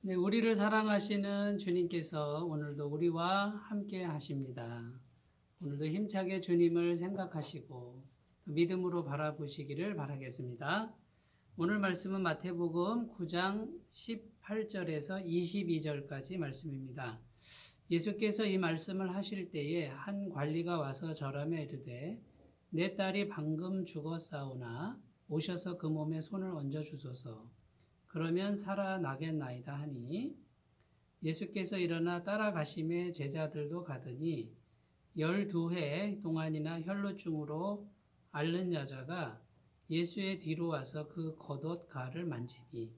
네, 우리를 사랑하시는 주님께서 오늘도 우리와 함께 하십니다. 오늘도 힘차게 주님을 생각하시고 믿음으로 바라보시기를 바라겠습니다. 오늘 말씀은 마태복음 9장 18절에서 22절까지 말씀입니다. 예수께서 이 말씀을 하실 때에 한 관리가 와서 절하며 이르되 내 딸이 방금 죽었사오나 오셔서 그 몸에 손을 얹어 주소서. 그러면 살아나겠나이다 하니 예수께서 일어나 따라가심에 제자들도 가더니 12해 동안이나 혈루증으로 앓는 여자가 예수의 뒤로 와서 그 겉옷가를 만지니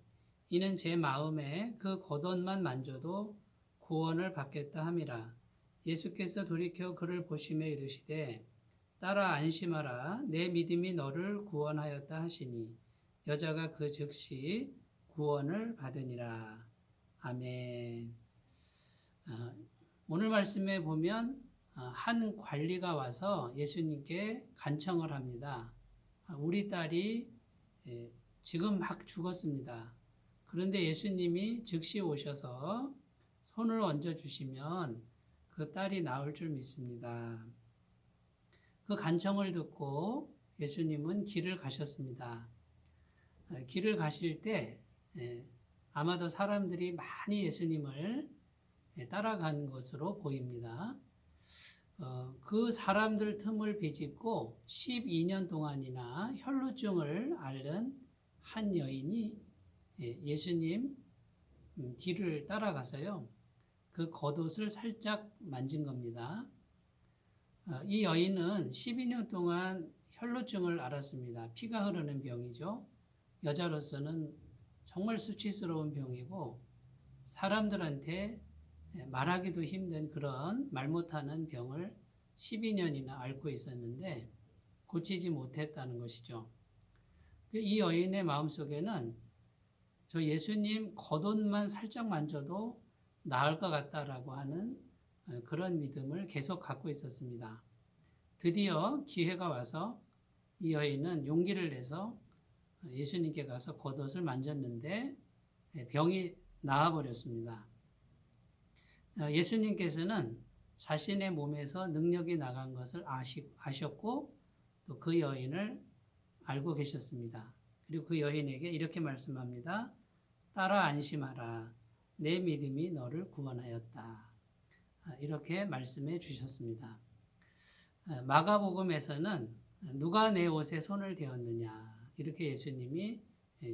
이는 제 마음에 그 겉옷만 만져도 구원을 받겠다 함이라. 예수께서 돌이켜 그를 보시며 이르시되 따라 안심하라 내 믿음이 너를 구원하였다 하시니 여자가 그 즉시 구원을 받으니라. 아멘. 오늘 말씀에 보면 한 관리가 와서 예수님께 간청을 합니다. 우리 딸이 지금 막 죽었습니다. 그런데 예수님이 즉시 오셔서 손을 얹어 주시면 그 딸이 나을 줄 믿습니다. 그 간청을 듣고 예수님은 길을 가셨습니다. 길을 가실 때 아마도 사람들이 많이 예수님을 따라간 것으로 보입니다. 그 사람들 틈을 비집고 12년 동안이나 혈루증을 앓는 한 여인이 예수님 뒤를 따라가서요. 그 겉옷을 살짝 만진 겁니다. 이 여인은 12년 동안 혈루증을 앓았습니다. 피가 흐르는 병이죠. 여자로서는 정말 수치스러운 병이고 사람들한테 말하기도 힘든 그런 말 못하는 병을 12년이나 앓고 있었는데 고치지 못했다는 것이죠. 이 여인의 마음속에는 저 예수님 겉옷만 살짝 만져도 나을 것 같다라고 하는 그런 믿음을 계속 갖고 있었습니다. 드디어 기회가 와서 이 여인은 용기를 내서 예수님께 가서 겉옷을 만졌는데 병이 나아버렸습니다. 예수님께서는 자신의 몸에서 능력이 나간 것을 아셨고 또 그 여인을 알고 계셨습니다. 그리고 그 여인에게 이렇게 말씀합니다. 따라 안심하라. 내 믿음이 너를 구원하였다. 이렇게 말씀해 주셨습니다. 마가복음에서는 누가 내 옷에 손을 대었느냐 이렇게 예수님이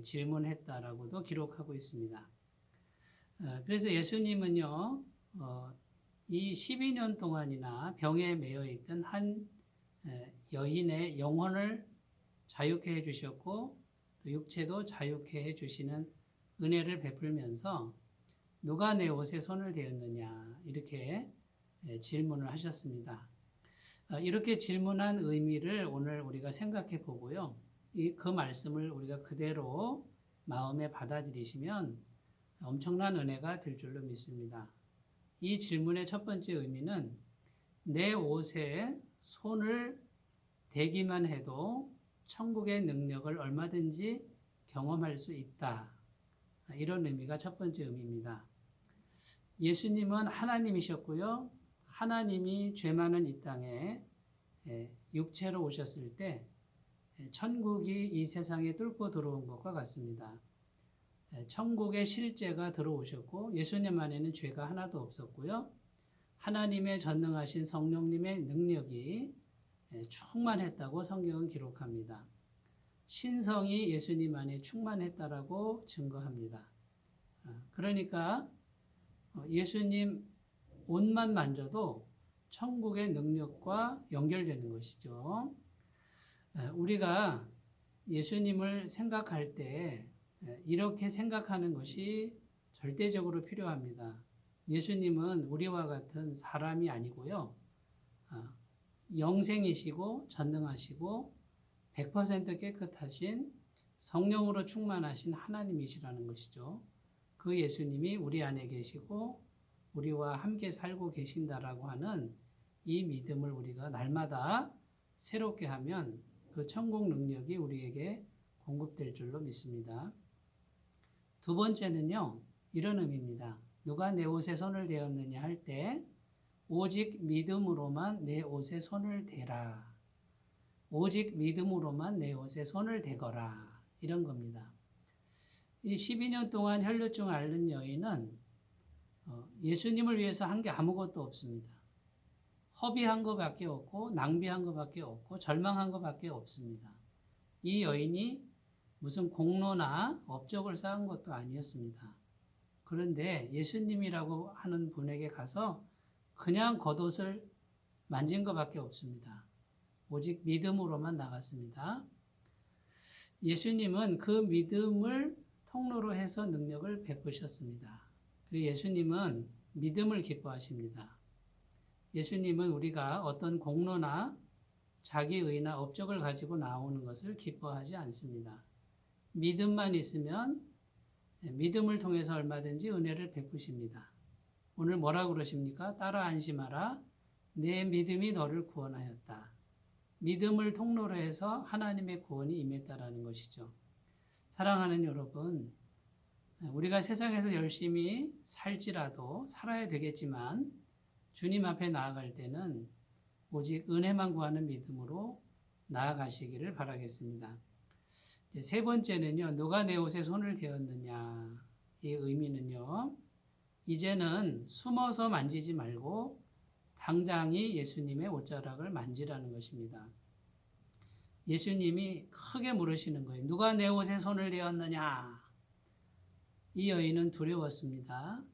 질문했다라고도 기록하고 있습니다. 그래서 예수님은요, 이 12년 동안이나 병에 매여 있던 한 여인의 영혼을 자유케 해주셨고, 또 육체도 자유케 해주시는 은혜를 베풀면서 누가 내 옷에 손을 대었느냐, 이렇게 질문을 하셨습니다. 이렇게 질문한 의미를 오늘 우리가 생각해 보고요. 그 말씀을 우리가 그대로 마음에 받아들이시면 엄청난 은혜가 될 줄로 믿습니다. 이 질문의 첫 번째 의미는 내 옷에 손을 대기만 해도 천국의 능력을 얼마든지 경험할 수 있다. 이런 의미가 첫 번째 의미입니다. 예수님은 하나님이셨고요. 하나님이 죄 많은 이 땅에 육체로 오셨을 때 천국이 이 세상에 뚫고 들어온 것과 같습니다. 천국의 실제가 들어오셨고 예수님 안에는 죄가 하나도 없었고요. 하나님의 전능하신 성령님의 능력이 충만했다고 성경은 기록합니다. 신성이 예수님 안에 충만했다라고 증거합니다. 그러니까 예수님 옷만 만져도 천국의 능력과 연결되는 것이죠. 우리가 예수님을 생각할 때 이렇게 생각하는 것이 절대적으로 필요합니다. 예수님은 우리와 같은 사람이 아니고요. 영생이시고 전능하시고 100% 깨끗하신 성령으로 충만하신 하나님이시라는 것이죠. 그 예수님이 우리 안에 계시고 우리와 함께 살고 계신다라고 하는 이 믿음을 우리가 날마다 새롭게 하면 그 천국 능력이 우리에게 공급될 줄로 믿습니다. 두 번째는요, 이런 의미입니다. 누가 내 옷에 손을 대었느냐 할 때 오직 믿음으로만 내 옷에 손을 대라. 오직 믿음으로만 내 옷에 손을 대거라. 이런 겁니다. 이 12년 동안 혈루증 앓는 여인은 예수님을 위해서 한 게 아무것도 없습니다. 허비한 것밖에 없고 낭비한 것밖에 없고 절망한 것밖에 없습니다. 이 여인이 무슨 공로나 업적을 쌓은 것도 아니었습니다. 그런데 예수님이라고 하는 분에게 가서 그냥 겉옷을 만진 것밖에 없습니다. 오직 믿음으로만 나갔습니다. 예수님은 그 믿음을 통로로 해서 능력을 베푸셨습니다. 그리고 예수님은 믿음을 기뻐하십니다. 예수님은 우리가 어떤 공로나 자기의나 업적을 가지고 나오는 것을 기뻐하지 않습니다. 믿음만 있으면 믿음을 통해서 얼마든지 은혜를 베푸십니다. 오늘 뭐라 그러십니까? 따라 안심하라. 내 믿음이 너를 구원하였다. 믿음을 통로로 해서 하나님의 구원이 임했다라는 것이죠. 사랑하는 여러분, 우리가 세상에서 열심히 살지라도 살아야 되겠지만 주님 앞에 나아갈 때는 오직 은혜만 구하는 믿음으로 나아가시기를 바라겠습니다. 세 번째는요, 누가 내 옷에 손을 대었느냐. 이 의미는요, 이제는 숨어서 만지지 말고 당장이 예수님의 옷자락을 만지라는 것입니다. 예수님이 크게 물으시는 거예요. 누가 내 옷에 손을 대었느냐? 이 여인은 두려웠습니다.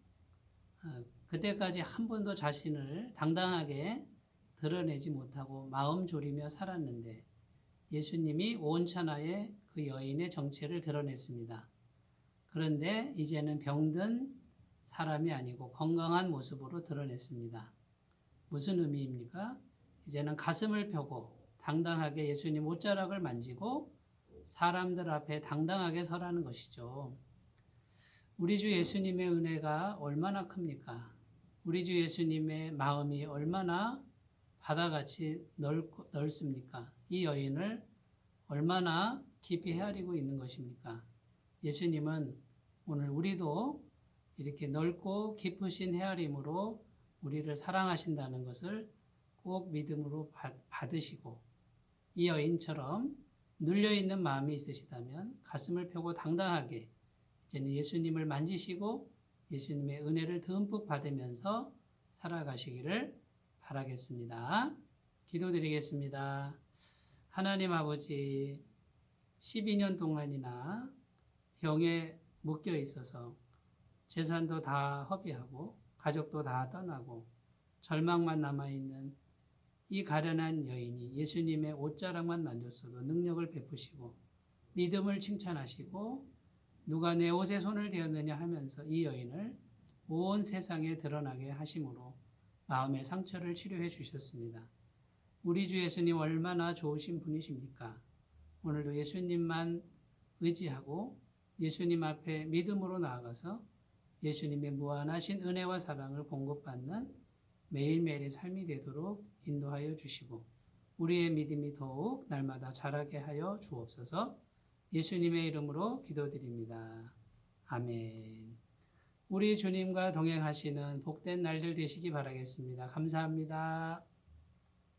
그때까지 한 번도 자신을 당당하게 드러내지 못하고 마음 졸이며 살았는데 예수님이 온천하에 그 여인의 정체를 드러냈습니다. 그런데 이제는 병든 사람이 아니고 건강한 모습으로 드러냈습니다. 무슨 의미입니까? 이제는 가슴을 펴고 당당하게 예수님 옷자락을 만지고 사람들 앞에 당당하게 서라는 것이죠. 우리 주 예수님의 은혜가 얼마나 큽니까? 우리 주 예수님의 마음이 얼마나 바다같이 넓습니까? 이 여인을 얼마나 깊이 헤아리고 있는 것입니까? 예수님은 오늘 우리도 이렇게 넓고 깊으신 헤아림으로 우리를 사랑하신다는 것을 꼭 믿음으로 받으시고 이 여인처럼 눌려있는 마음이 있으시다면 가슴을 펴고 당당하게 이제는 예수님을 만지시고 예수님의 은혜를 듬뿍 받으면서 살아가시기를 바라겠습니다. 기도드리겠습니다. 하나님 아버지, 12년 동안이나 병에 묶여 있어서 재산도 다 허비하고 가족도 다 떠나고 절망만 남아있는 이 가련한 여인이 예수님의 옷자락만 만졌어도 능력을 베푸시고 믿음을 칭찬하시고 누가 내 옷에 손을 대었느냐 하면서 이 여인을 온 세상에 드러나게 하심으로 마음의 상처를 치료해 주셨습니다. 우리 주 예수님 얼마나 좋으신 분이십니까? 오늘도 예수님만 의지하고 예수님 앞에 믿음으로 나아가서 예수님의 무한하신 은혜와 사랑을 공급받는 매일매일의 삶이 되도록 인도하여 주시고 우리의 믿음이 더욱 날마다 자라게 하여 주옵소서. 예수님의 이름으로 기도드립니다. 아멘. 우리 주님과 동행하시는 복된 날들 되시기 바라겠습니다. 감사합니다.